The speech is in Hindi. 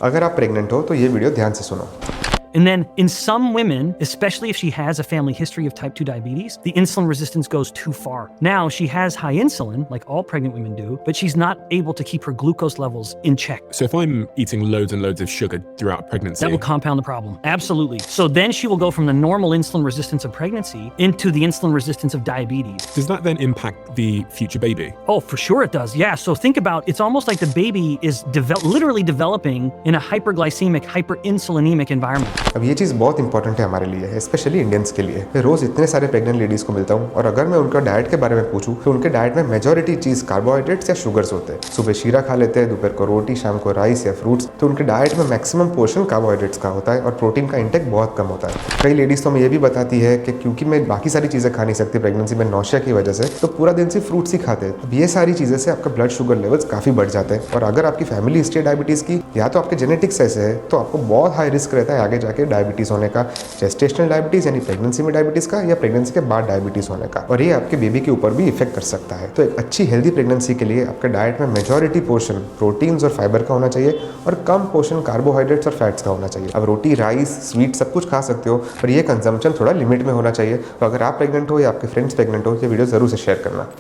अगर आप प्रेग्नेंट हो तो ये वीडियो ध्यान से सुनो। And then in some women, especially if she has a family history of type 2 diabetes, the insulin resistance goes too far. Now she has high insulin, like all pregnant women do, but she's not able to keep her glucose levels in check. So if I'm eating loads and loads of sugar throughout pregnancy... That will compound the problem. Absolutely. So then she will go from the normal insulin resistance of pregnancy into the insulin resistance of diabetes. Does that then impact the future baby? Oh, for sure it does. Yeah. So think about, it's almost like the baby is literally developing in a hyperglycemic, hyperinsulinemic environment. अब ये चीज़ बहुत इंपॉर्टेंट है हमारे लिए, स्पेशली इंडियंस के लिए। मैं रोज़ इतने सारे प्रेग्नेंट लेडीज़ को मिलता हूँ और अगर मैं उनका डाइट के बारे में पूछूं तो उनके डाइट में मेजॉरिटी चीज़ कार्बोहाइड्रेट्स या शुगर्स होते हैं। सुबह शीरा खा लेते हैं, दोपहर को रोटी, शाम को राइस या फ्रूट्स। तो उनके डाइट में मैक्सिमम पोर्शन कार्बोहाइड्रेट्स का होता है और प्रोटीन का इंटेक बहुत कम होता है। कई लेडीज़ तो हमें ये भी बताती है कि क्योंकि मैं बाकी सारी चीज़ें खा नहीं सकती प्रेगनेंसी में नौशिया की वजह से, तो पूरा दिन सिर्फ फ्रूट्स ही खाते हैं। अब ये सारी चीज़ें से आपका ब्लड शुगर लेवल्स काफ़ी बढ़ जाते हैं और अगर आपकी फैमिली हिस्ट्री डायबिटीज़ की या तो आपके जेनेटिक्स ऐसे है तो आपको बहुत हाई रिस्क रहता है आगे जाके डायबिटीज़ होने का, जेस्टेशनल डायबिटीज़ यानी प्रेगनेंसी में डायबिटीज़ का या प्रेगनेंसी के बाद डायबिटीज़ होने का, और ये आपके बेबी के ऊपर भी इफेक्ट कर सकता है। तो एक अच्छी हेल्दी प्रेगनेंसी के लिए आपके डाइट में मेजॉरिटी पोर्शन प्रोटीन्स और फाइबर का होना चाहिए और कम पोर्शन कार्बोहाइड्रेट्स और फैट्स का होना चाहिए। अब रोटी, राइस, स्वीट सब कुछ खा सकते हो, पर ये कंजम्पशन थोड़ा लिमिट में होना चाहिए। तो अगर आप प्रेग्नेंट हो या आपके फ्रेंड्स प्रेग्नेंट हो, ये वीडियो जरूर से शेयर करना।